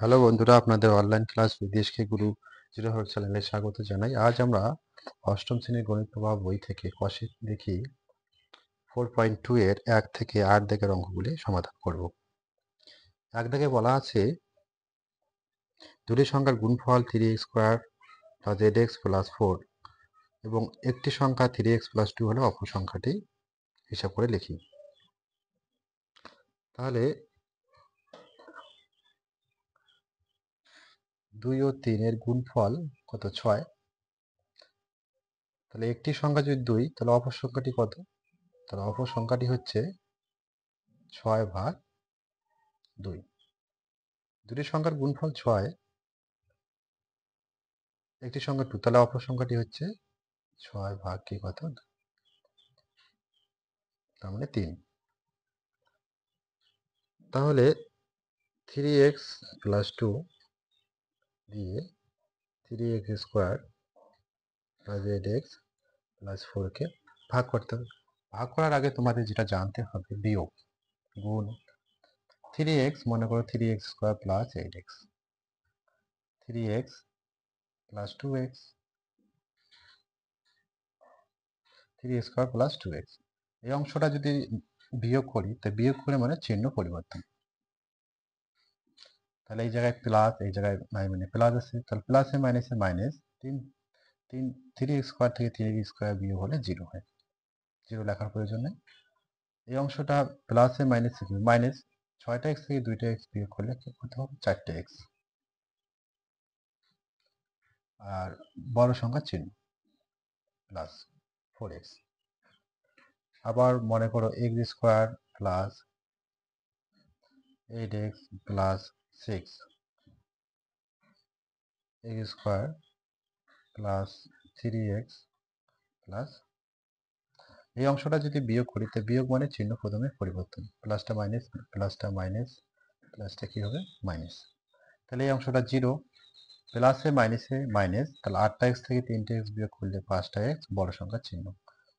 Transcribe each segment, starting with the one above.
Hello বন্ধুরা, আপনাদের online class বিদেশকে গুরু zero হোক চ্যানেলে স্বাগত জানাই। আজ আমরা অষ্টম শ্রেণীর গণিত প্রবাহ বই থেকে কষে দেখি 4.2 এর 1 থেকে 8 দাগের অঙ্কগুলি সমাধান করব। 1 দাগে বলা আছে দুটি সংখ্যার গুণফল 3x square plus zx plus 4 এবং একটি সংখ্যা 3x প্লাস 2 হলে অপর সংখ্যাটি হিসাব করে লিখি। তাহলে 2 ও 3 এর গুণফল কত? 6। তাহলে একটি সংখ্যা যদি 2, তাহলে অপর সংখ্যাটি কত? তাহলে অপর সংখ্যাটি হচ্ছে 6/2। দুটি সংখ্যার গুণফল 6, একটি সংখ্যা 2, তাহলে অপর সংখ্যাটি হচ্ছে 6 ভাগ কি কত? তার মানে 3। তাহলে 3x প্লাস 2 দিয়ে 3x square plus zx plus 4কে ভাগ করতে হবে। ভাগ করার আগে তোমাদের যেটা জানতে হবে বিয়োগ। গুণ 3x, মনে করো 3x square plus 8x, 3x plus 2x, 3x square plus 2x। এই অংশটা যদি বিয়োগ করি, তাই বিয়োগ করে মানে চিহ্ন পরিবর্তন। তাহলে এই জায়গায় প্লাস, এই জায়গায় মানে প্লাস আছে, তাহলে প্লাসে মাইনাসে মাইনাস। 3x স্কোয়ার থেকে 3x স্কোয়ার বিয়োগ হলে 0 হয়। 0 লেখার প্রয়োজন নেই। এই অংশটা প্লাসে মাইনাসে মাইনাস 6টা x থেকে 2টা x বিয়োগ করলে কত হবে? 4টে x। আর বড় সংখ্যার চিহ্ন প্লাস 4x। আবার মনে করো x square plus 8x plus 6, x square plus 3x plus, এই অংশটা যদি বিয়োগ করি, তো বিয়োগ মানে চিহ্ন প্রথমে পরিবর্তন। প্লাসটা মাইনাস, প্লাসটা মাইনাস, প্লাসটা কি হবে? মাইনাস। তাহলে এই অংশটা 0। প্লাসে মাইনাসে মাইনাস, তাহলে 8টা x থেকে 3টে x বিয়োগ করলে 5টা x, বড় সংখ্যার চিহ্ন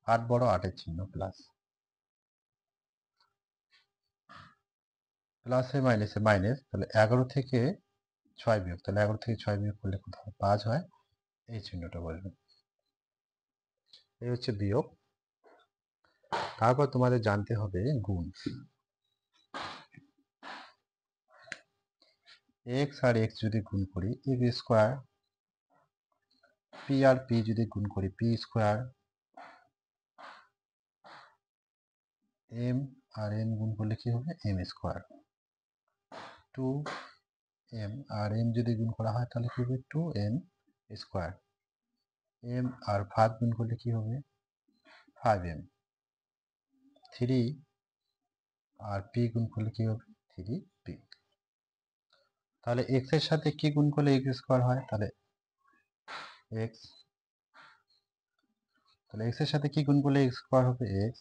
8 বড়, 8-এর চিহ্ন প্লাস। প্লাসে মাইনাসে মাইনাস, তাহলে 11 থেকে 6 বিয়োগ, তাহলে 11 থেকে 6 বিয়োগ করলে কত হয়? 5 হয়। এই চিহ্নটা বলবে। এই হচ্ছে বিয়োগ। তারপর তোমাদের জানতে হবে গুণ। x আর x যদি গুণ করি, x স্কোয়ার, p আর p যদি গুণ করি, p স্কোয়ার, m আর m গুণ করলে কি হবে? m square. 2m আর m যদি গুণ করা হয় তাহলে কি হবে? 2m square. m আর 5 গুণ করলে কি হবে? 5m। 3 আর p গুণ করলে কি হবে? 3p। তাহলে x এর সাথে কি গুণ করলে x স্কোয়ার হয়? তাহলে x, তাহলে x এর সাথে কি গুণ করলে x স্কোয়ার হবে? x।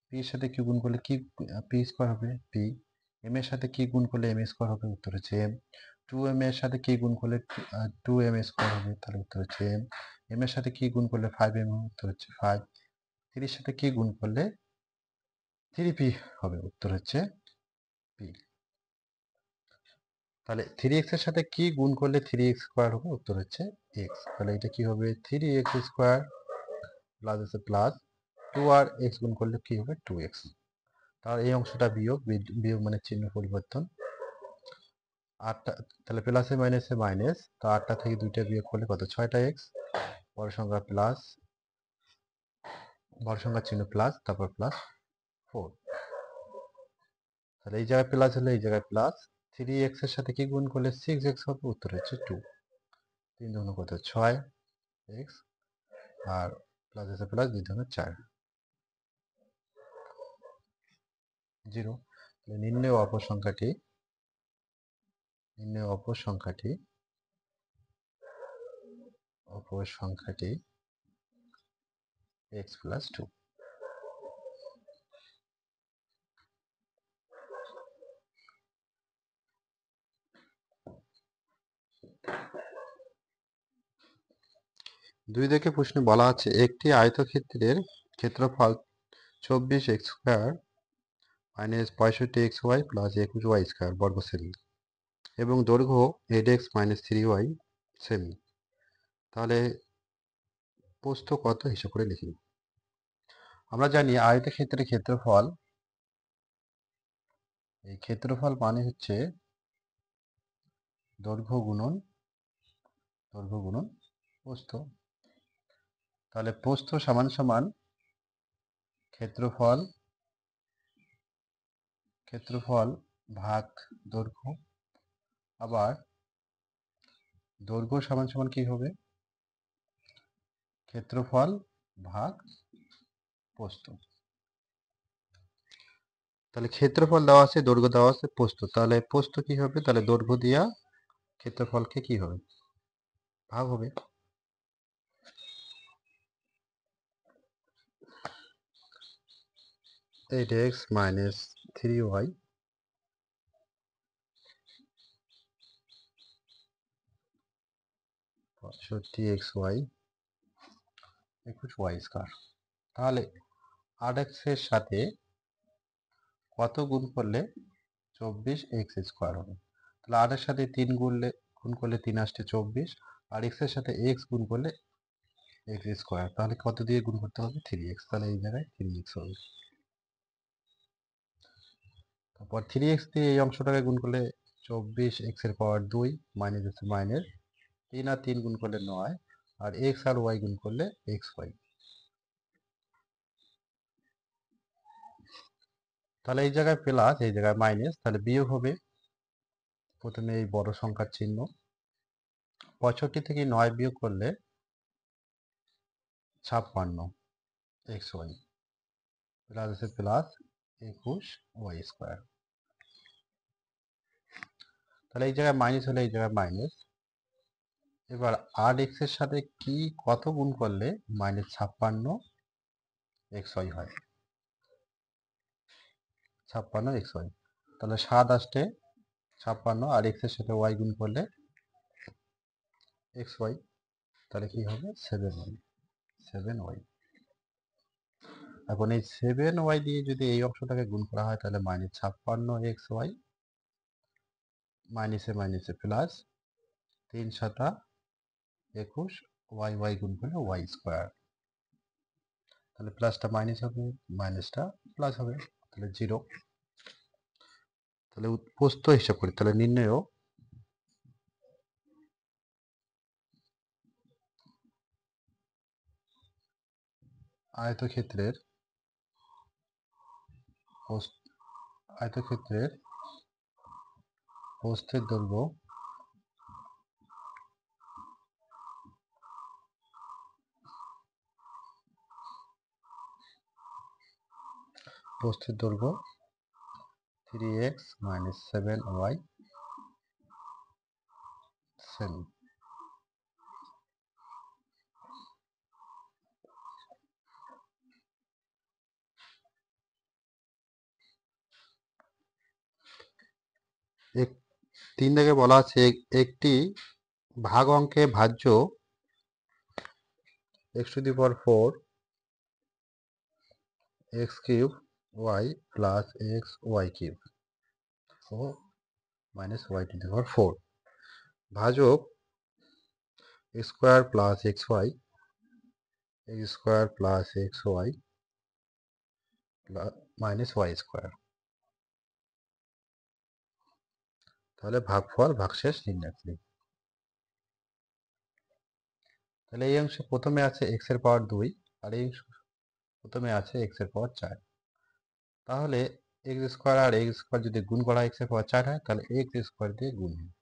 p এর সাথে কি গুণ করলে কি p স্কোয়ার হবে? p। m এর সাথে কি গুণ করলে m স্কোয়ার হবে? উত্তর হচ্ছে m। 2m এর সাথে কি গুণ করলে 2m স্কোয়ার হবে? তাহলে উত্তর হচ্ছে m। m এর সাথে কি গুণ করলে 5m হবে? উত্তর হচ্ছে 5। 3 এর সাথে কি গুণ করলে 3p হবে? উত্তর হচ্ছে p। তাহলে 3x এর সাথে কি গুণ করলে 3x স্কোয়ার হবে? উত্তর হচ্ছে x। তাহলে এটা কি হবে? 3x স্কোয়ার প্লাস আছে প্লাস 2 আর x গুণ করলে কি হবে? 2x। তাহলে এই অংশটা বিয়োগ, বিয়োগ মানে চিহ্ন পরিবর্তন। 8টা, তাহলে প্লাসে মাইনাসে মাইনাস, তো 8টা থেকে 2টা বিয়োগ করলে কত? 6টা x, বড় সংখ্যা প্লাস, বড় সংখ্যার চিহ্ন প্লাস, তারপর প্লাস 4। তাহলে এই জায়গায় প্লাস হলে এই জায়গায় প্লাস। 3x এর সাথে কি গুণ করলে 6x হবে? উত্তর হচ্ছে 2। 3 দুগুণ কত? 6x, আর প্লাস আছে প্লাস, 2 দুগুণ 4, 0। তাহলে নির্ণয় অপর সংখ্যাটি, নির্ণয় অপর সংখ্যাটি, অপর সংখ্যাটি x প্লাস 2। দুই দেখে প্রশ্নে বলা আছে একটি আয়তক্ষেত্রের ক্ষেত্রফল 24x square minus 65xy plus 21y square বর্গ সেমি। এবং দৈর্ঘ্য ax মাইনাস 3y সেমি। তাহলে প্রস্থ কত হিসাব করে লিখি। আমরা জানি আয়তক্ষেত্রের ক্ষেত্রফল, এই ক্ষেত্রফল মানে হচ্ছে দৈর্ঘ্য গুণন প্রস্থ। তাহলে প্রস্থ সমান সমান ক্ষেত্রফল ভাগ দৈর্ঘ্য। আবার দৈর্ঘ্য সমান সমান কি হবে, ক্ষেত্রফল ভাগ প্রস্থ। তাহলে ক্ষেত্রফল দেওয়া আছে, দৈর্ঘ্য দেওয়া আছে, প্রস্থ। তাহলে প্রস্থ কি হবে, তাহলে দৈর্ঘ্য দিয়া ক্ষেত্রফলকে কি হবে, ভাগ হবে। 8x minus 3y 65xy y square. তাহলে 8x এর সাথে কত গুণ করলে 24x স্কয়ার হবে। তাহলে 8 এর সাথে 3 গুণ করলে 3 আসছে 24, আর x এর সাথে x গুণ করলে x স্কয়ার। তাহলে কত দিয়ে গুণ করতে হবে, 3x। তাহলে এই জায়গায় 3x হবে। তারপর 3x দিয়ে এই অংশটাকে গুণ করলে 24x এর পাওয়ার 2 মাইনাস আছে মাইনাস 3 আর 3 গুণ করলে 9, আর x আর y গুণ করলে xy। তাহলে এই জায়গায় প্লাস, এই জায়গায় মাইনাস, তাহলে বিয়োগ হবে। প্রথমে এই বড় সংখ্যার চিহ্ন, 65 থেকে 9 বিয়োগ করলে 56 xy প্লাস আছে প্লাস 21y স্কয়ার। তাহলে এই জায়গায় মাইনাস হলে এই জায়গায় মাইনাস। এবার 8x এর সাথে কি কত গুণ করলে মাইনাস 56 xy হয়, 56 xy। তাহলে 7 আসতে 56, আর x এর সাথে y গুণ করলে xy, তাহলে কি হবে 7y। এখন এই 7y দিয়ে যদি এই অংশটাকে গুণ করা হয়, তাহলে মাইনাস 56xy মাইনাসে মাইনাসে প্লাস 3 7 21 y গুণ করলে y স্কয়ার। তাহলে প্লাসটা মাইনাস হবে, মাইনাসটা প্লাস হবে, তাহলে 0। তাহলে প্রস্থ হিসাব করি, তাহলে নির্ণয় আয়তক্ষেত্রের প্রস্থের দৈর্ঘ্য প্রস্থের দৈর্ঘ্য 3x মাইনাস 7y সেমি। এক 3 থেকে বলা আছে একটি ভাগ অঙ্কে ভাজ্য x to the power 4 x cube y plus x y cube 4 minus y to the power 4 ভাজক x square plus xy x square plus xy minus y square. তাহলে ভাগফল ভাগশেষ নির্ণয় করি। তাহলে এই অংশে প্রথমে আছে x এর পাওয়ার 2, আর এই অংশ প্রথমে আছে x এর পাওয়ার 4। তাহলে x স্কয়ার আর x স্কয়ার যদি গুণ করা হয় x এর পাওয়ার 4 হয়, তাহলে x স্কয়ার দিয়ে গুণ হবে।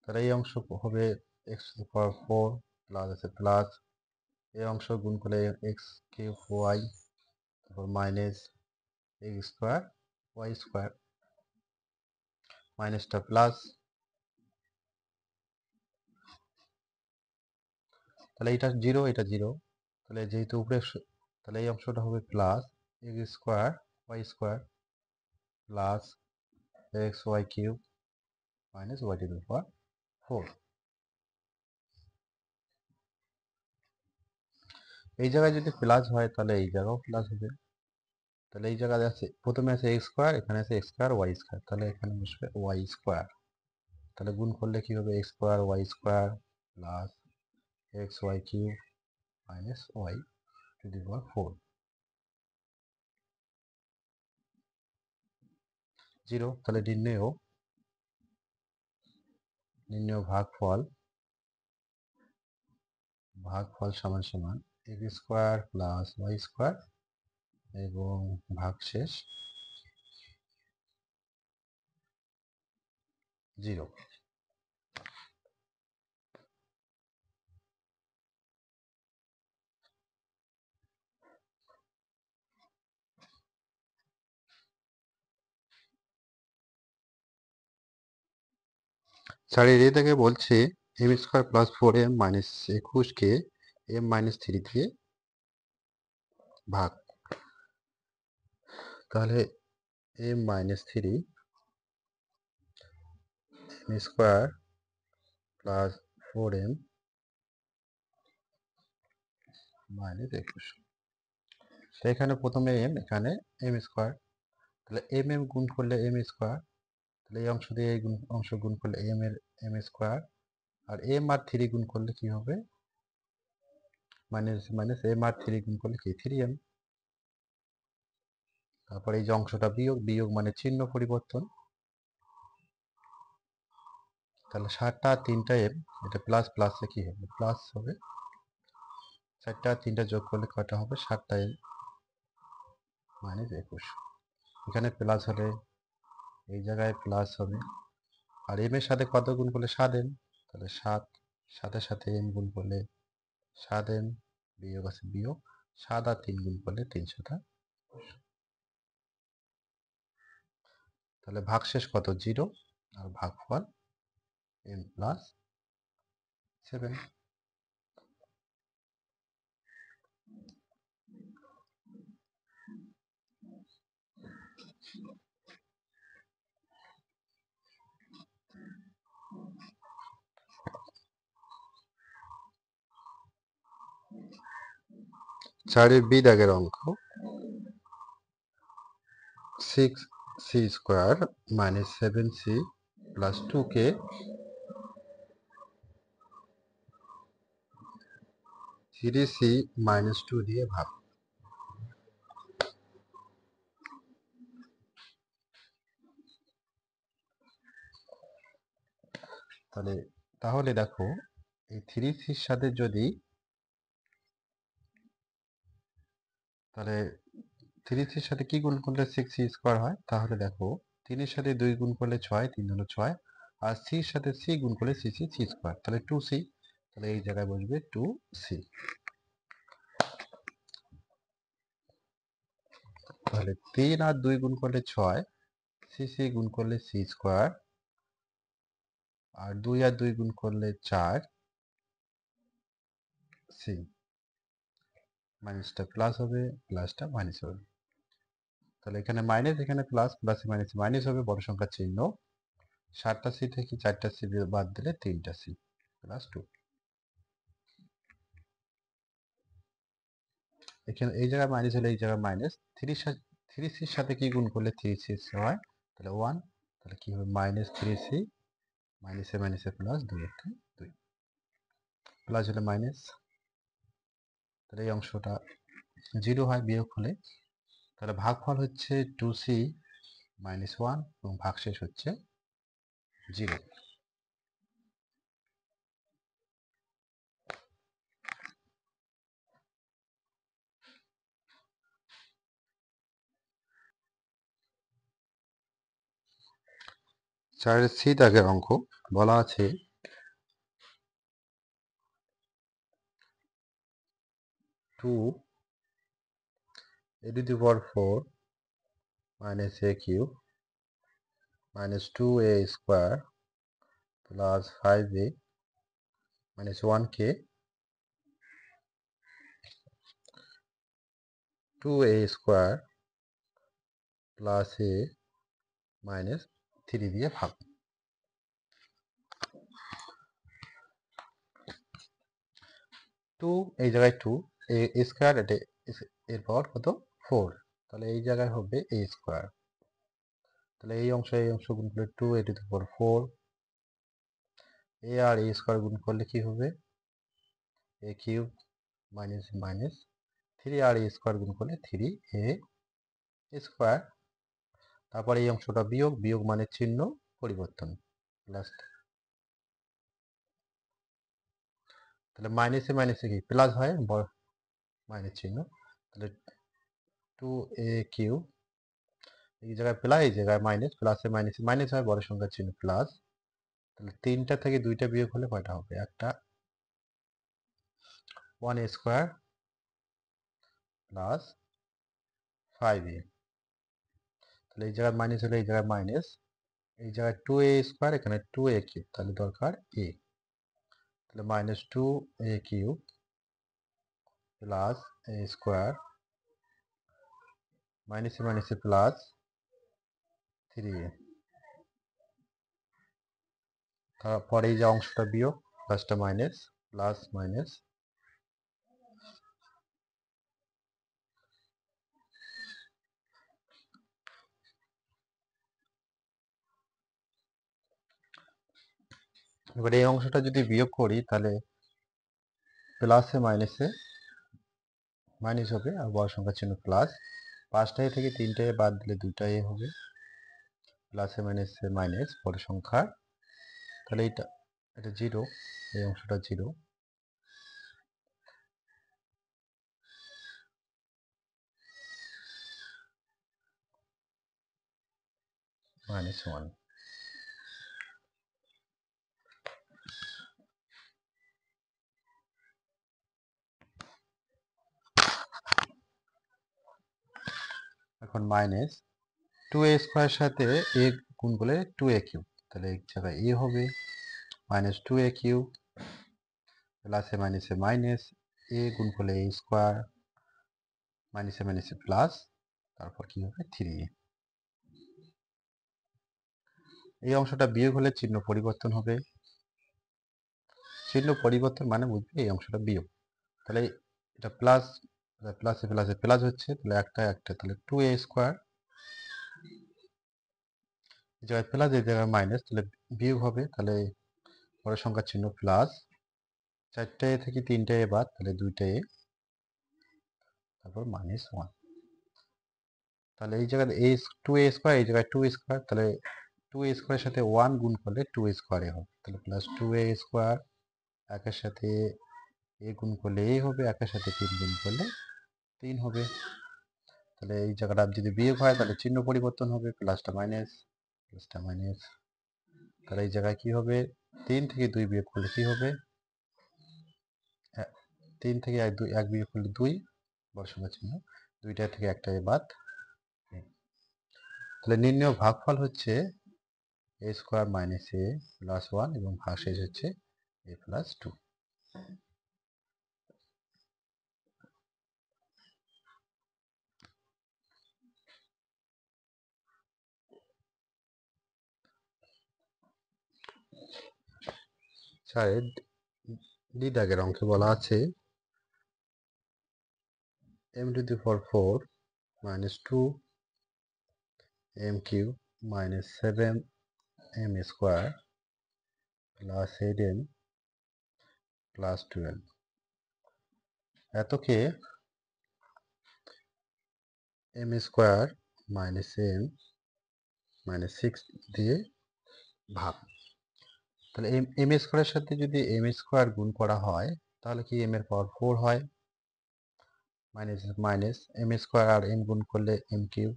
তাহলে এই অংশ হবে x to the power 4 plus আছে প্লাস, এই অংশ গুণ করলে x কিউব y, তারপর minus x square y square, মাইনাসটা প্লাস। তাহলে এটা 0, এটা 0। তাহলে যেহেতু উপরে, তাহলে এই অংশটা হবে plus x square y square plus X Y cube minus Y to the power 4। এই জায়গায় যদি প্লাস হয়, তাহলে এই জায়গাও প্লাস হবে। তাহলে এই জায়গায় আছে, প্রথমে আছে এক্স স্কোয়ার, এখানে আছে এক্স স্কোয়ার ওয়াই স্কোয়ার, তাহলে এখানে বসবে ওয়াই স্কোয়ার। তাহলে গুণ করলে কি হবে, X square Y square plus X Y cube minus Y to the power 4, 0। তাহলে নির্ণেয় ভাগফল সমান সমান X square plus Y square এবং ভাগশেষ 0। স্যারের এ থেকে বলছে M square plus 4m minus 21কে m মাইনাস 3 দিয়ে ভাগ। তাহলে m minus 3 m square plus 4m minus 21। তো এখানে প্রথমে m, এখানে m স্কোয়ার, তাহলে m গুণ করলে m স্কোয়ার, তাহলে এই অংশ দিয়ে এই অংশ গুণ করলে m স্কোয়ার, আর m আর 3 গুণ করলে কি হবে, মাইনাস মাইনাস m আর 3 গুণ করলে কি 3m। তারপর এই যে অংশটা বিয়োগ মানে চিহ্ন পরিবর্তন, তাহলে 7টা 3টা m, এটা প্লাস প্লাসে কি হবে, প্লাস হবে। 4টা 3টা যোগ করলে কয়টা হবে, 7টা m মাইনাস 21। এখানে প্লাস হলে এই জায়গায় প্লাস হবে, আর m এর সাথে কত গুণ করলে 7m, তাহলে 7, সাথে সাথে m গুণ করলে 7m, বিয়োগ আছে বিয়োগ, 7 আর 3 গুণ করলে 300টা। তাহলে ভাগশেষ কত, 0, আর ভাগফল m প্লাস 7। 4-এর বি দাগের অঙ্ক 6c square minus 7c plus 2কে 3c মাইনাস 2 দিয়ে ভাগ। তাহলে দেখো এই 3cর সাথে যদি, তাহলে 3cর সাথে কি গুণ করলে 6c স্কোয়ার হয়, তাহলে দেখো 3-এর সাথে 2 গুণ করলে 6, 3 হলো 6, আর সির সাথে c গুণ করলে c স্কোয়ার, তাহলে 2c। তাহলে এই জায়গায় বসবে 2c। তাহলে 3 আর 2 গুণ করলে 6, c গুণ করলে c স্কোয়ার, আর 2 আর 2 গুণ করলে 4c, মাইনাসটা প্লাস হবে, প্লাসটা মাইনাস হবে। তাহলে এখানে মাইনাস, এখানে প্লাস, প্লাসে মাইনাস মাইনাস হবে, বড় সংখ্যার চিহ্ন। 7টা c থেকে 4টা c বাদ দিলে 3টা c প্লাস 2। এখানে এই জায়গায় মাইনাস হলে এই জায়গায় মাইনাস, 3cর সাথে কি গুণ করলে 3c হয়, তাহলে 1, তাহলে কি হবে মাইনাস 3c, মাইনাসে মাইনাসে প্লাস, 2 একটা 2, প্লাস হলে মাইনাস, তাহলে এই অংশটা 0 হয় বিয়োগ হলে। তাহলে ভাগফল হচ্ছে 2c মাইনাস 1 এবং ভাগশেষ হচ্ছে 0। 4-এর সি দাগের অঙ্ক বলা আছে 2a to the power 4 minus a cube minus 2a square plus 5a minus 1k 2a square plus a minus 3 দিয়ে ভাগ। 2 এই জায়গায় 2, a স্কোয়ার, এর পাওয়ার কত 4, তাহলে এই জায়গায় হবে a স্কোয়ার। তাহলে এই অংশ গুণ করলে 2a to the power 4, a আর a স্কোয়ার গুণ করলে কি হবে a কিউব মাইনাস মাইনাস 3 আর a স্কোয়ার গুণ করলে 3a স্কোয়ার। তারপর এই অংশটা বিয়োগ, বিয়োগ মানে চিহ্ন পরিবর্তন, প্লাস। তাহলে মাইনাসে মাইনাসে কি প্লাস হয়, মাইনাস চিহ্ন। তাহলে 2a কিউব, এই জায়গায় প্লাস এই জায়গায় মাইনাস, প্লাসে মাইনাসে মাইনাস হয়, বড় সংখ্যার চিহ্ন প্লাস। তাহলে 3টা থেকে 2টা বিয়োগ হলে কয়টা হবে, একটা 1a স্কোয়ার প্লাস 5a। তাহলে এই জায়গায় মাইনাস হলে এই জায়গায় মাইনাস, এই জায়গায় 2a স্কোয়ার, এখানে 2a কিউব, তাহলে দরকার a। তাহলে minus 2a cube plus a square, মাইনাসে মাইনাসে প্লাস 3a। তারপরে এই যে অংশটা বিয়োগ, প্লাসটা মাইনাস, প্লাস মাইনাস এবার এই অংশটা যদি বিয়োগ করি তাহলে প্লাসে মাইনাসে মাইনাস হবে, আর বড় সংখ্যার চিহ্ন প্লাস। 5টা এ থেকে 3টা এ বাদ দিলে 2টা এ হবে, প্লাসে মাইনাসে মাইনাস বড় সংখ্যা। তাহলে এটা জিরো, এই অংশটা জিরো। -1। এখন মাইনাস 2a স্কোয়ারের সাথে a গুণ করলে 2a কিউব, তাহলে এক জায়গায় a হবে, মাইনাস 2a কিউব প্লাসে মাইনাসে মাইনাস a গুণ করলে a স্কোয়ার, মাইনাসে মাইনাসে প্লাস, তারপর কি হবে 3a। এই অংশটা বিয়োগ হলে চিহ্ন পরিবর্তন হবে, চিহ্ন পরিবর্তন মানে বুঝবে এই অংশটা বিয়োগ। তাহলে এটা প্লাস, প্লাসে প্লাসে প্লাস হচ্ছে, তাহলে একটা একটা, তাহলে 2a স্কোয়ার, এই জায়গায় প্লাস এই জায়গায় মাইনাস, তাহলে বিয়োগ হবে, তাহলে বড় সংখ্যার চিহ্ন প্লাস। 4টা এ থেকে 3টা এ বাদ, তাহলে 2টা এ, তারপর -1। তাহলে এই জায়গায় a 2a স্কোয়ার, এই জায়গায় 2 স্কোয়ার, তাহলে 2a স্কোয়ারের সাথে 1 গুণ করলে 2 স্কোয়ারে হবে, তাহলে প্লাস 2a স্কোয়ার, একের সাথে a গুণ করলে a হবে, একের সাথে 3 গুণ করলে 3 হবে। তাহলে এই জায়গাটা যদি বিয়োগ হয় তাহলে চিহ্ন পরিবর্তন হবে, প্লাসটা মাইনাস, প্লাসটা মাইনাস। তাহলে এই জায়গায় কি হবে, 3 থেকে 2 বিয়োগ করলে কি হবে, 3 থেকে 1 বিয়োগ করলে 2, বড় সংখ্যা চিহ্ন, 2টা থেকে একটা বাদ। তাহলে নির্ণয় ভাগফল হচ্ছে a square minus a plus 1 এবং ভাগশেষ হচ্ছে a প্লাস 2। চারের ডি দাগের অঙ্কে বলা আছে m two the power 4 minus 2 m cube minus 7m square plus 8m plus 12, এতকে m square minus m minus 6 দিয়ে ভাগ। তাহলে m স্কোয়ারের সাথে যদি m স্কোয়ার গুণ করা হয় তাহলে কি m এর পাওয়ার 4 হয়, মাইনাস মাইনাস m স্কোয়ার আর m গুণ করলে m কিউব,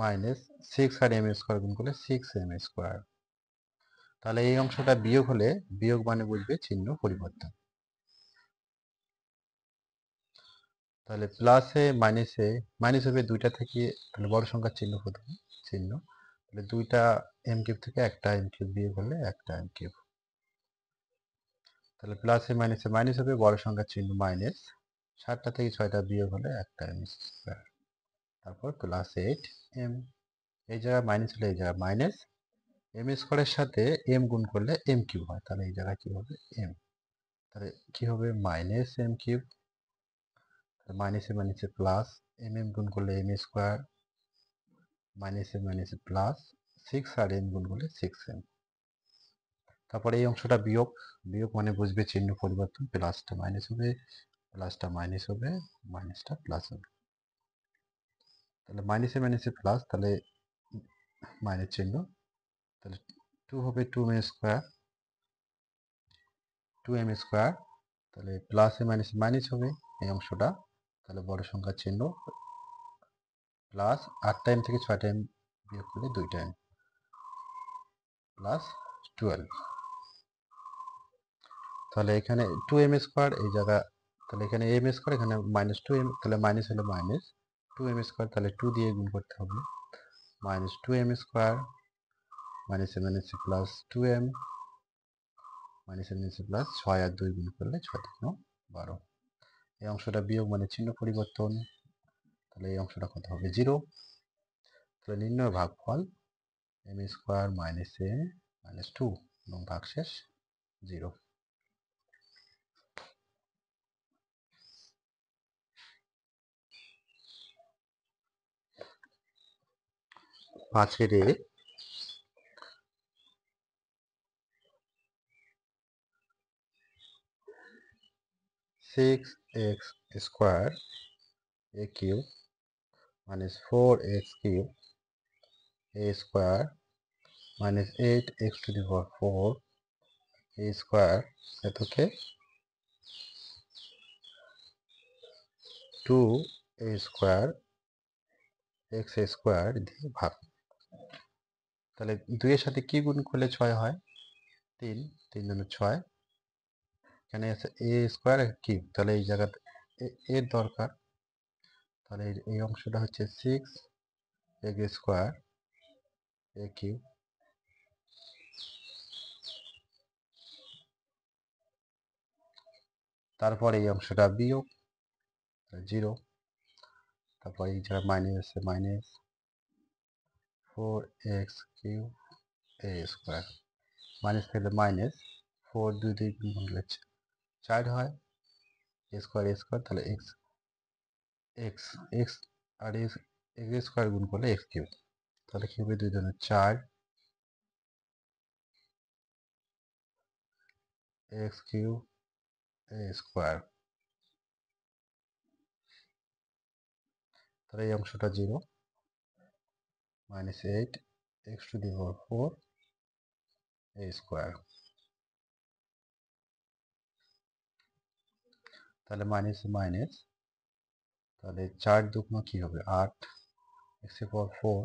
মাইনাস 6 আর m স্কোয়ার গুণ করলে 6m স্কোয়ার। তাহলে এই অংশটা বিয়োগ হলে, বিয়োগ মানে বুঝবে চিহ্ন পরিবর্তন। তাহলে প্লাসে মাইনাসে মাইনাস হবে 2টা থেকে, তাহলে বড় সংখ্যার চিহ্ন প্রথমে চিহ্ন, তাহলে 2টা m কিউব থেকে একটা m কিউব বিয়োগ করলে একটা m কিউব। তাহলে প্লাসে মাইনাসে মাইনাস হবে, বড় সংখ্যার চিহ্ন মাইনাস, 7টা থেকে 6টা বিয়োগ হলে একটা m স্কোয়ার, তারপর প্লাস 8m। এই জায়গায় মাইনাস হলে এই জায়গায় মাইনাস, m স্কোয়ারের সাথে m গুণ করলে m কিউব হয়, তাহলে এই জায়গায় কি হবে m, তাহলে কি হবে মাইনাস m কিউব। মাইনাসে মাইনাসে প্লাস, গুণ করলে এম স্কোয়ার, মাইনাসে মাইনাসে প্লাস 6 আর এম গুণ করলে 6m। তারপরে এই অংশটা বিয়োগ, বিয়োগ মানে বুঝবে চিহ্ন পরিবর্তন, প্লাসটা মাইনাস হবে, প্লাসটা মাইনাস হবে, মাইনাসটা প্লাস হবে। তাহলে মাইনাসে মাইনাসে প্লাস, তাহলে মাইনাস চিহ্ন, তাহলে 2 হবে 2m স্কোয়ার, 2m স্কোয়ার, তাহলে প্লাসে মাইনাসে মাইনাস হবে এই অংশটা, তাহলে বড় সংখ্যার চিহ্ন প্লাস 8 টাইম থেকে 6 টাইম বিয়োগ করলে 2 টাইম প্লাস 12। তাহলে এখানে 2m স্কোয়ার এই জায়গা, তাহলে এখানে m স্কোয়ার, এখানে মাইনাস 2m, তাহলে মাইনাস হলে মাইনাস 2m স্কোয়ার, তাহলে 2 দিয়ে গুণ করতে হবে, মাইনাস 2m স্কোয়ার, মাইনাসে মাইনাসে প্লাস 2m, মাইনাসে মাইনাসে প্লাস 6 আর 2 গুণ করলে 6 3 12। এই অংশটা বিয়োগ মানে চিহ্ন পরিবর্তন, তাহলে এই অংশটা কত হবে 0। তাহলে নির্ণয় ভাগফল m square minus a minus 2 এবং ভাগশেষ 0। 5 এর 6x square a cube minus 4x cube a square minus 8x to the power 4 a square এতকে 2a square x square দিয়ে ভাগ। তাহলে 2 এর সাথে কি গুণ করলে 6 হয়? 3, 3 গুণ 6, এখানে আছে a স্কোয়ার কিউব, তাহলে এই জায়গাতে এর দরকার, তাহলে এই অংশটা হচ্ছে 6x স্কোয়ার a কিউব, তারপর এই অংশটা বিয়োগ 0, তারপর এই জায়গায় মাইনাস আছে, minus 4x cube a square, minus থাকলে মাইনাস 4 2 দিয়ে গুণ করলে 4 হয়, a স্কোয়ার, তাহলে x x x আর x স্কোয়ার গুণ করলে x কিউব, তাহলে কি হবে 2 দুগুণে 4 x কিউব a স্কোয়ার, তাহলে এই অংশটা 0, minus 8 x to the power 4 a square, তাহলে মাইনাস মাইনাস, তাহলে 4 দুগুণ কি হবে 8 x এর পাওয়ার 4,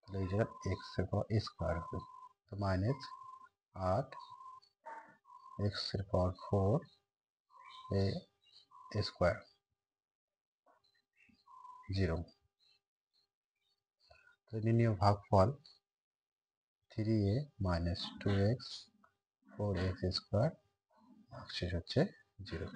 তাহলে এই জায়গায় x এর পাওয়ার a স্কোয়ার হবে, তো মাইনাস 8 x এর পাওয়ার 4 a স্কোয়ার 0। তো নির্ণয় ভাগফল 3a minus 2x 4x square শেষ হচ্ছে 0।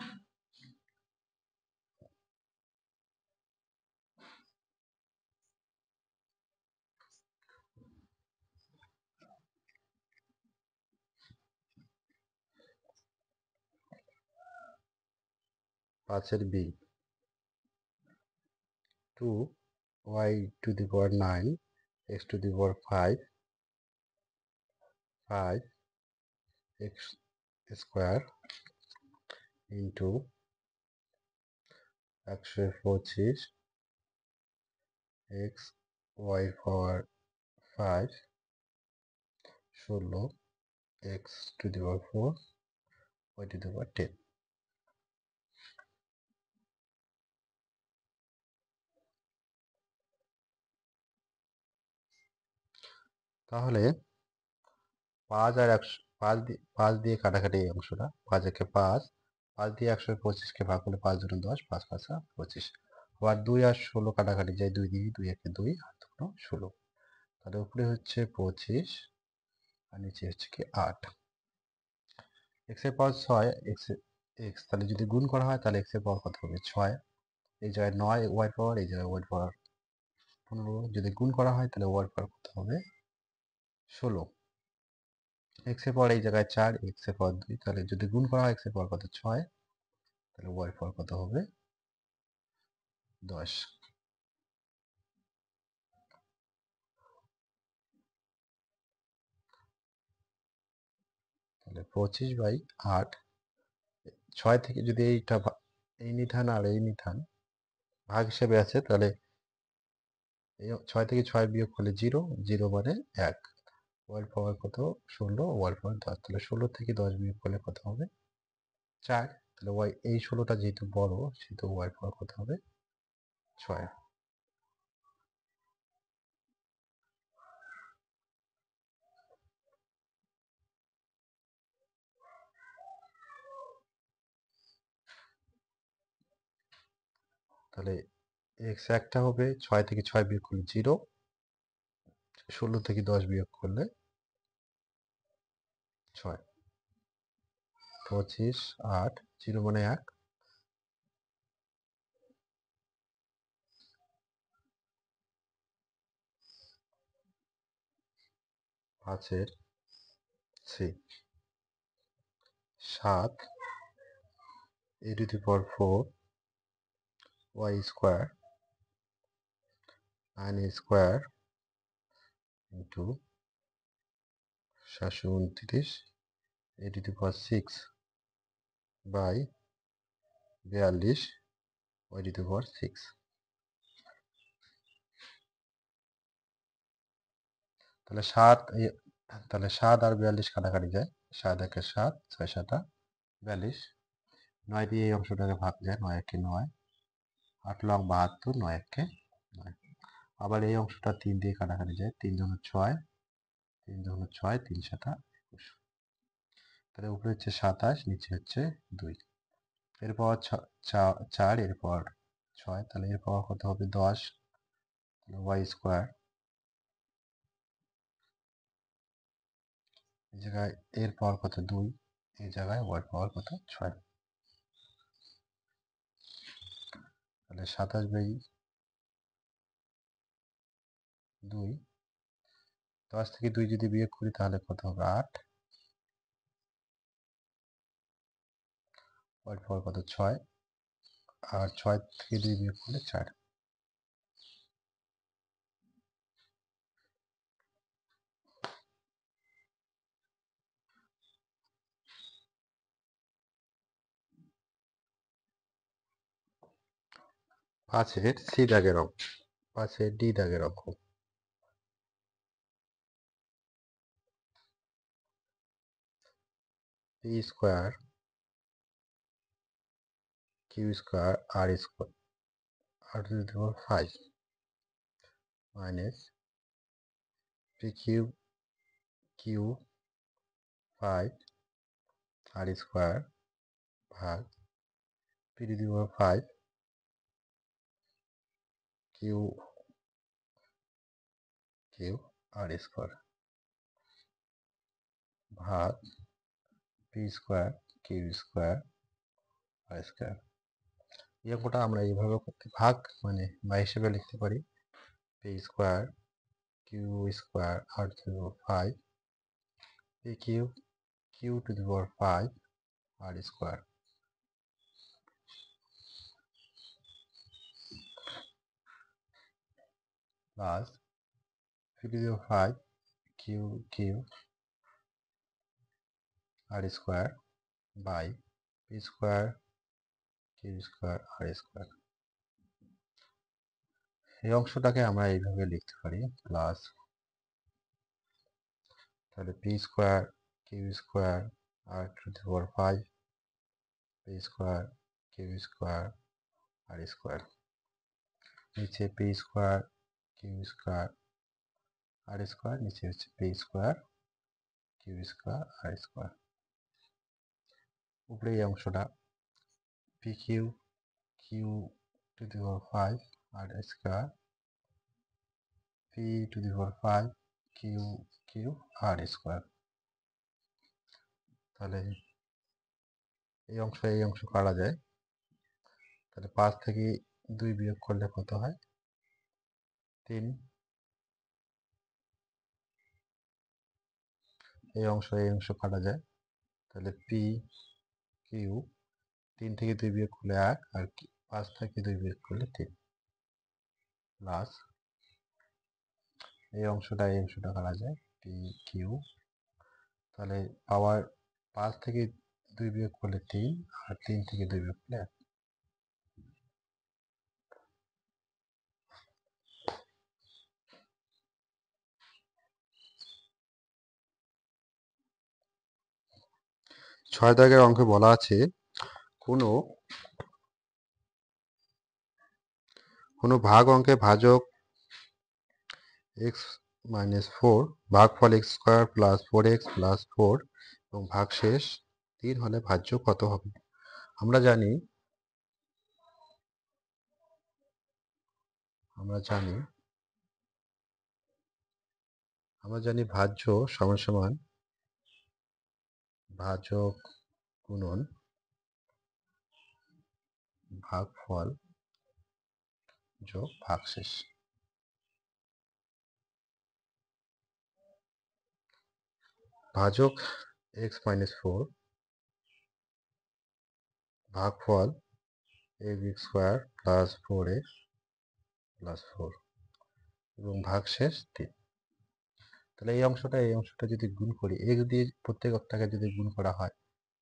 পাঁচের b 2y to the power 9 x to the power 5 5x square into 125 x y power 5 16 x to the power 4 y to the power 10। তাহলে 5 আর 100, 5 দিয়ে কাটাকাটি এই অংশটা, 5 একে 5, 5 দিয়ে 125কে ভাগ করলে 5 দুগুণ 10, 5 5 25, আবার 2 আর 16 কাটাকাটি যায়, 2 দিয়ে 2 একে 2 আর 2 16, তাহলে উপরে হচ্ছে 25 আর নিচে হচ্ছে কি 8। x এর পাওয়ার 6 x, তাহলে যদি গুণ করা হয় তাহলে x এর পাওয়ার কত হবে 6, এই জায়গায় 9 y পাওয়ার, এই জায়গায় y পাওয়ার 15, যদি গুণ করা হয় তাহলে y পাওয়ার কত হবে 16, x এর পাওয়ার এই জায়গায় 4, x এর পাওয়ার 2, তাহলে যদি গুণ করা হয় x এর পাওয়ার কত 6, তাহলে y পাওয়ার কত হবে 10। তাহলে 25/8। 6 থেকে যদি এইটা এই নিধান আর এই নিধান ভাগ হিসেবে আছে, তাহলে এই 6 থেকে 6 বিয়োগ করলে 0, 0 মানে 1। ওয়াল পাওয়ার কত? 16, ওয়াল পাওয়ার 10। তাহলে 16 থেকে 10 বিয়োগ করলে কত হবে? 4। তাহলে ওয়াই এই 16টা যেহেতু বড়, সেহেতু ওয়াই পাওয়ার কত হবে? 6। তাহলে এক্স একটা হবে, 6 থেকে 6 বিয়োগ করলে 0, 16 থেকে 10 বিয়োগ করলে 6। 25, 8, 0 মানে 1। 5-এর C 7 a to the power 4 y square 9a square into 729 a to the power 6 by 42 y to the power 6। তাহলে 7 তাহলে 7 আর 42 কাটাকাটি যায়। 7 একে 7, 6 7 42। 9 দিয়ে এই অংশটাকে ভাগ যায়, 9 একে 9, 8 লং 72, 9 একে 9। আবার এই অংশটা 3 দিয়ে কাটাকাটি যায়, 3 জন 6, 3 জন 6, 3 7 21। তাহলে উপরে হচ্ছে 27, নিচে হচ্ছে 2। এর পাওয়ার 4, এর পাওয়ার 6, তাহলে এর পাওয়ার কত হবে? 10। তাহলে ওয়াই স্কোয়ার, এই জায়গায় এর পাওয়ার কত? 2, এই জায়গায় ওয়াই পাওয়ার কত? 6। তাহলে 27/2, 10 থেকে 2 যদি বিয়োগ করি তাহলে কত হবে? 8। ওয়াই পাওয়ার কত? 6। আর 6 থেকে 2 বিয়োগ করলে 4। 5-এর সি দাগের অঙ্ক, 5-এর ডি দাগের অঙ্ক। P square Q square R square R to the power 5 minus P cube Q 5 R square ভাগ P to the power 5 Q Q R square ভাগ পি স্কোয়ার কিউ স্কোয়ার আর স্কোয়ার। এই অঙ্কটা আমরা এইভাবে করতে, ভাগ মানে বা হিসেবে লিখতে পারি। P square Q square R to the power 5 p cube q to the power 5 R square plus p to the power 5 Q Q R square by p square Q square R square. এই অংশটাকে আমরা এইভাবে লিখতে পারি, plus তাহলে p square Q square R to the power 5 p square Q square R square, নিচে p square Q square আর square, নিচে হচ্ছে পি স্কোয়ার কিউ স্কোয়ার আর স্কোয়ার। উপরে এই অংশটা p q q to the power 5 R square p to the power 5 Q Q R square. তাহলে এই অংশ কাটা যায়। তাহলে 5 থেকে 2 বিয়োগ করলে কত হয়? 3। এই অংশ কাটা যায়। তাহলে পি কিউ 3 থেকে 2 বিয়োগ করলে 1, আর 5 থেকে 2 বিয়োগ করলে 3। প্লাস এই অংশটা করা যায় পি কিউ, তাহলে পাওয়ার 5 থেকে 2 বিয়োগ করলে 3, আর 3 থেকে 2 বিয়োগ করলে 1। ছয় দাগের অঙ্কে বলা আছে কোনো ভাগ অঙ্কে ভাজক x মাইনাস 4 ভাগফল x square plus 4x plus 4 এবং ভাগশেষ 3 হলে ভাজ্য কত হবে? আমরা জানি ভাজ্য সমান সমান ভাজক গুণন ভাগফল যোগ ভাগশেষ। ভাজক x মাইনাস 4 ভাগফল ax square plus 4x plus 4 এবং ভাগশেষ 3। তাহলে এই অংশটা যদি গুণ করি, x দিয়ে প্রত্যেকটাকে যদি গুণ করা হয়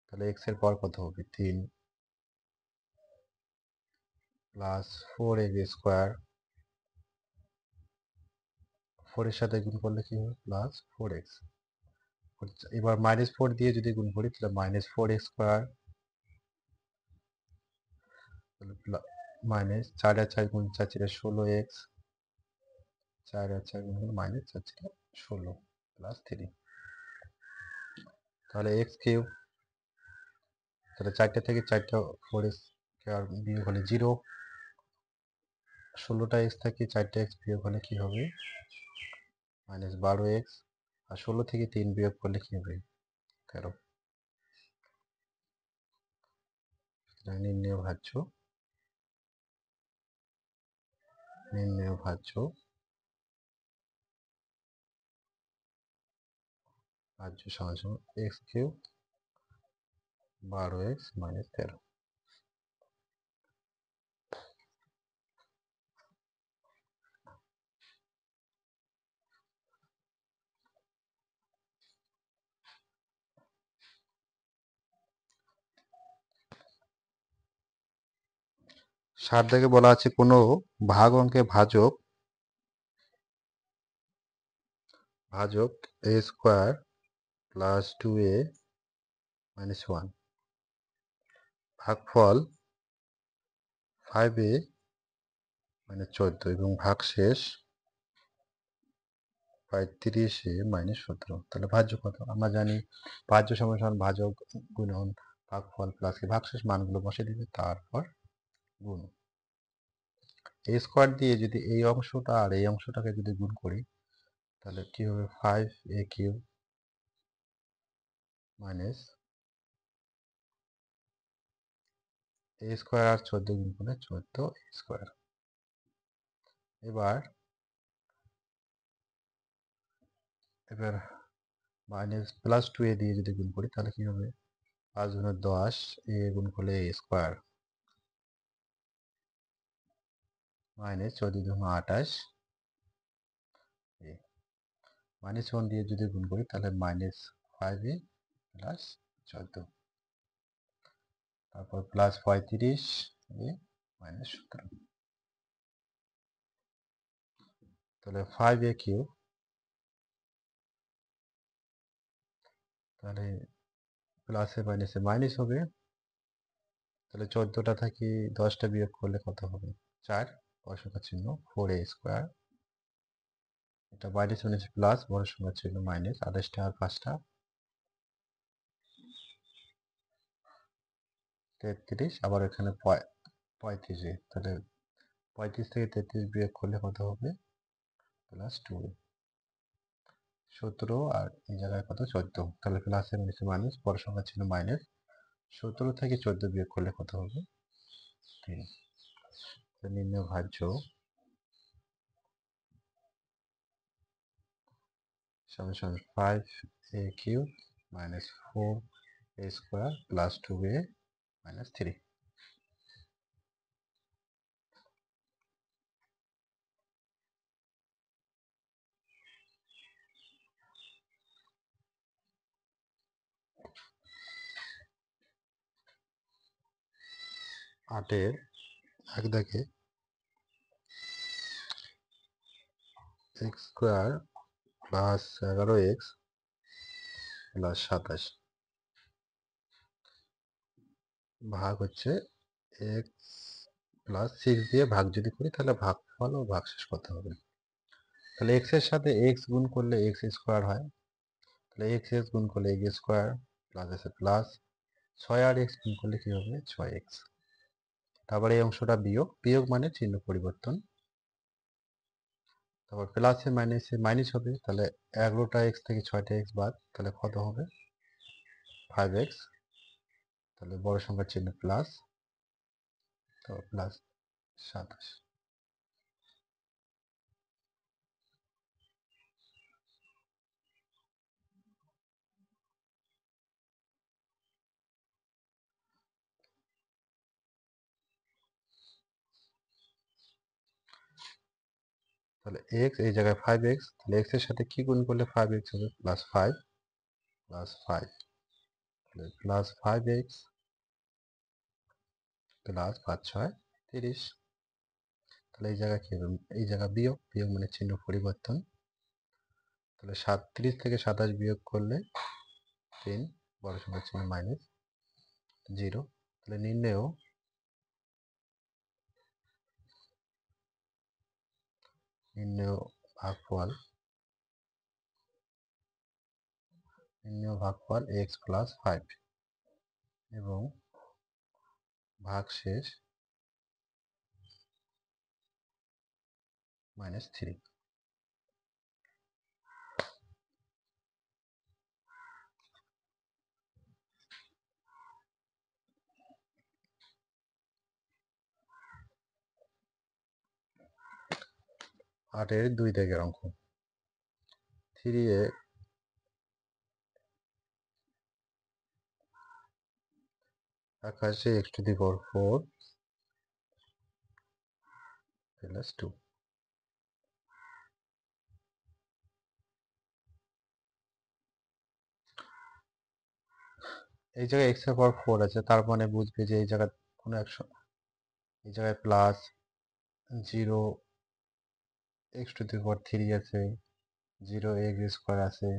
তাহলে x এর পাওয়ার কত হবে? 3 প্লাস 4x স্কোয়ার, 4 এর সাথে গুণ করলে কি হবে? Plus 4x। এবার মাইনাস 4 দিয়ে যদি গুণ করি তাহলে মাইনাস 4x স্কোয়ার মাইনাস 4 আর 4 গুণ 4 4 16x, 4 আর 4 গুণ মাইনাস 4 4 16 প্লাস 3, তাহলে x কিউব। তাহলে 4টা থেকে 4টা 4x আর বিয়োগ হলে 0, 16টা x থেকে 4টা x বিয়োগ হলে কি হবে? মাইনাস 12x, আর 16 থেকে 3 বিয়োগ করলে কি হবে? 13। নির্ণেয় ভাজ্য সমান সমান x কিউব 12x মাইনাস 13। সাত দাগে বলা আছে কোনো ভাগ অঙ্কে ভাজক a square plus 2a minus 1 ভাগফল 5a মাইনাস 14 এবং ভাগশেষ 35a মাইনাস 17। তাহলে ভাজ্য কত? আমরা জানি ভাজ্য সমান সমান ভাজক গুণন ভাগফল প্লাস ভাগশেষ, মানগুলো বসে দিবে, তারপর গুণ। a স্কোয়ার দিয়ে যদি এই অংশটা আর এই অংশটাকে যদি গুণ করি তাহলে কি হবে? 5a cube minus a square আর 14 গুণ করলে 14 স্কোয়ার। এবার মাইনাস প্লাস 2a দিয়ে যদি গুণ করি তাহলে কি হবে? 5 গুণে 10, a গুণ করলে a স্কোয়ার মাইনাস 14 দুগুণ 28, মাইনাস 1 দিয়ে যদি গুণ করি তাহলে মাইনাস 5a প্লাস 14, তারপর প্লাস 35a মাইনাস 17। তাহলে 5a কিউব, তাহলে প্লাসে মাইনাসে মাইনাস হবে, তাহলে 14টা থেকে 10টা বিয়োগ করলে কত হবে? 4, বড় সংখ্যার চিহ্ন 4a স্কোয়ার, এটা মাইনাস মাইনাস প্লাস, বড় সংখ্যার চিহ্ন মাইনাস, 28টা আর 5টা 33, আবার এখানে 35, তাহলে 35 থেকে 33 বিয়োগ করলে কত হবে? প্লাস 2, 17, আর এই জায়গায় কত? 14, তাহলে প্লাসের নিচে মাইনাস, বড় সংখ্যা ছিল মাইনাস, 17 থেকে 14 বিয়োগ করলে কত হবে? 3। নির্ণয় ভাজ্য সমান সমান 5a cube minus 4a square plus 2a minus 3। 8-এর এক দাগে x square plus 11x plus 27 ভাগ হচ্ছে এক্স প্লাস 6 দিয়ে ভাগ যদি করি তাহলে ভাগফল ও ভাগশেষ করতে হবে। তাহলে এক্স এর সাথে এক্স গুণ করলে এক্স স্কোয়ার হয়, তাহলে এক্স এক্স গুণ করলে এক্স স্কোয়ার প্লাস আছে প্লাস 6 আর এক্স গুণ করলে কি হবে 6x। তারপরে এই অংশটা বিয়োগ, বিয়োগ মানে চিহ্ন পরিবর্তন, তারপর প্লাসে মাইনাসে মাইনাস হবে, তাহলে 11টা এক্স থেকে 6টা এক্স বাদ, তাহলে কত হবে 5x। তাহলে বড় সংখ্যার চিহ্ন প্লাস, তারপর প্লাস 27। তাহলে এক্স এই জায়গায় 5x, তাহলে এক্স এর সাথে কি গুণ করলে 5x হবে প্লাস 5 প্লাস 5, তাহলে প্লাস 5x প্লাস 5 6 30। তাহলে এই জায়গায় কি হবে, এই জায়গা বিয়োগ, বিয়োগ মানে চিহ্ন পরিবর্তন, তাহলে 37 থেকে 27 বিয়োগ করলে 3, বড় সংখ্যার চিহ্ন মাইনাস 0। তাহলে নির্ণেয় ভাগফল এক্স প্লাস 5 এবং ভাগশেষ -3। আটের 2 দাগের অঙ্ক, 3a আকাশে x to the power 4 plus 2। এই জায়গায় x এর পাওয়ার 4 আছে, তার মানে বুঝবে যে এই জায়গায় কোনো এই জায়গায় প্লাস 0 x টু দি পাওয়ার 3 আছে, 0 x স্কোয়ার আছে,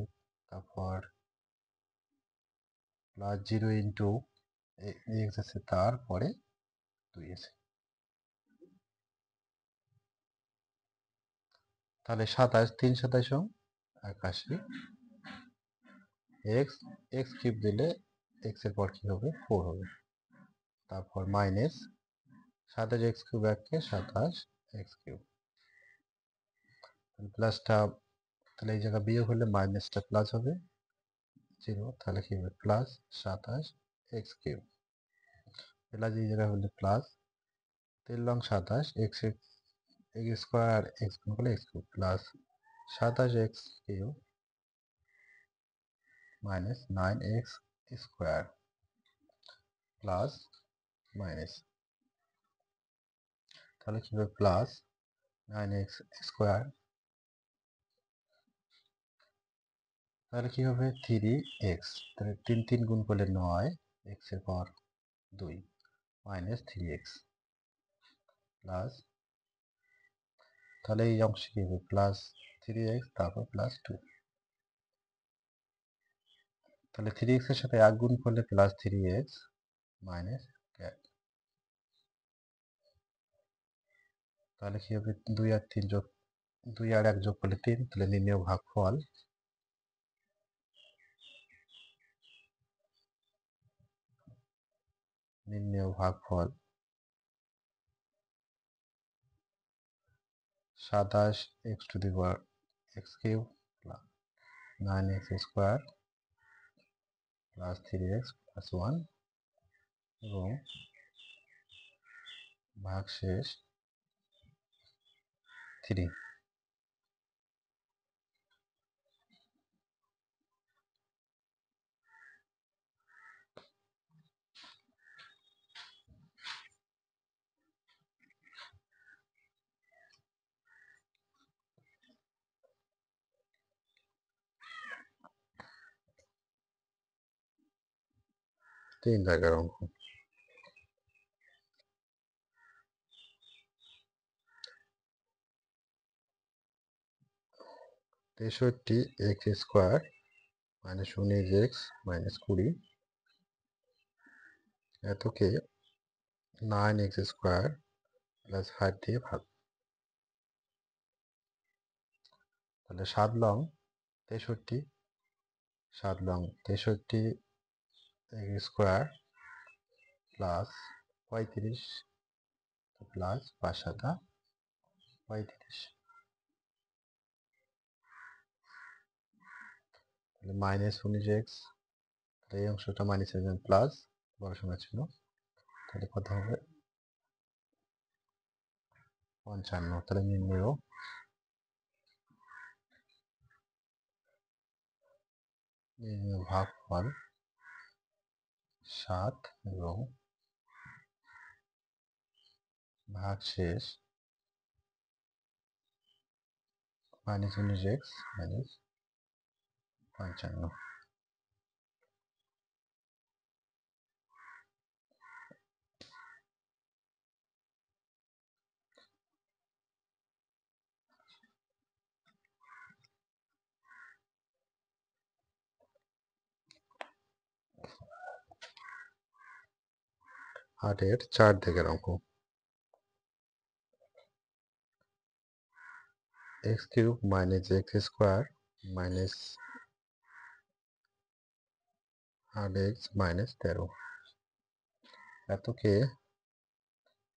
তারপর প্লাস 0 ইন্টু x আছে, তারপরে 2 আছে। তাহলে 27, 3 27 81, এক্স এক্স কিউব দিলে এক্স এর পর কি হবে 4 হবে, তারপর মাইনাস 27 এক্স কিউব এককে 27 এক্স কিউব, প্লাসটা, তাহলে এই জায়গা বিয়োগ হলে মাইনাসটা প্লাস হবে 0, তাহলে কি হবে প্লাস 27 এক্স কিউব, প্লাস এই জায়গায় হলে plus 3 long 27 x x x square x গুণ করলে x cube plus 27 x cube minus 9 x square plus minus, তাহলে কি হবে প্লাস 9x স্কোয়ার, তাহলে কি হবে 3x, তাহলে 3 3 গুণ করলে 9 x এর পাওয়ার 2 মাইনাস 3x প্লাস, তাহলে এই অংশে কি হবে প্লাস 3x তারপর প্লাস 2, তাহলে 3x এর সাথে 1 গুণ করলে প্লাস 3x মাইনাস, তাহলে কি হবে 2 আর 3 যোগ 2 আর 1 যোগ করলে 3, তাহলে নির্ণেয় ভাগফল নির্ণেয় ভাগফল 27 x to the power x cube plus 9x square plus 3x plus 1 এবং ভাগশেষ 3। 3 দাগের অঙ্ক, 63 x square minus 19 x minus 20 এতকে 9 x square plus 5 দিয়ে ভাগ। তাহলে 7 long 63, 7 long 63 x square plus 35 plus 5 7 35, তাহলে মাইনাস 19 এক্স, তাহলে এই অংশটা মাইনাস প্লাস বড় সংখ্যা ছিল, তাহলে কত হবে 55। তাহলে নির্ণয় ভাগফল 7 এবং ভাগশেষ মাইনাস 19 এক্স মাইনাস 55। আটের 4 দিকের অঙ্ক। X cube minus X square minus 8x minus 13 এতকে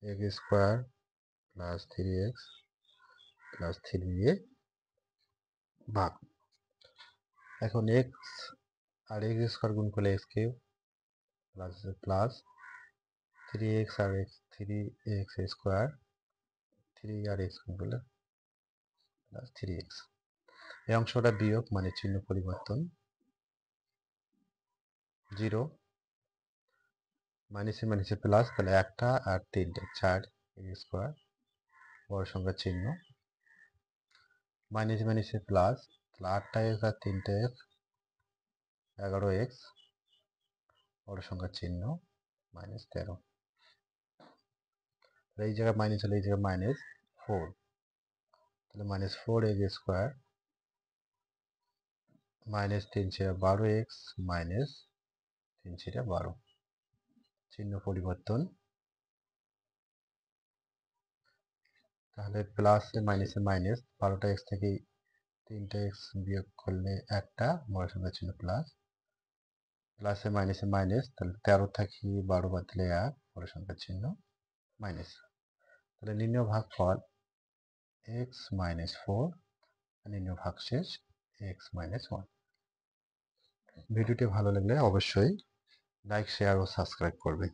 X square plus 3x plus 3 দিয়ে ভাগ। এখন এক্স আর এক্স স্কোয়ার গুণ করলে x cube plus plus 3x আর এক্স 3x স্কোয়ার 3 আর এক্স গুণ করলে প্লাস 3x। এই অংশটা বিয়োগ মানে চিহ্ন পরিবর্তন 0 মাইনাসে মাইনাসে প্লাস, তাহলে একটা আর 3টে 4 এক্স স্কোয়ার বড় সংখ্যা চিহ্ন মাইনাসে মাইনাসে প্লাস, তাহলে 8টা এক্স আর 3টে এক্স 11x বড় সংখ্যা চিহ্ন মাইনাস 13। এই জায়গায় মাইনাস হলে এই জায়গায় মাইনাস 4, তাহলে minus 4x square minus 3 × 12x minus 3 × 12 চিহ্ন পরিবর্তন, তাহলে প্লাসে মাইনাসে মাইনাস 12টা এক্স থেকে 3টা এক্স বিয়োগ করলে একটা বড় সংখ্যা চিহ্ন প্লাস, প্লাসে মাইনাসে মাইনাস, তাহলে 13 থেকে 12 বাদ দিলে 1 বড় সংখ্যা চিহ্ন মাইনাস। তাহলে নির্ণয় ভাগফল x মাইনাস 4 আর নির্ণয় ভাগশেষ x মাইনাস 1। ভিডিওটি ভালো লাগলে অবশ্যই লাইক শেয়ার ও সাবস্ক্রাইব করবেন।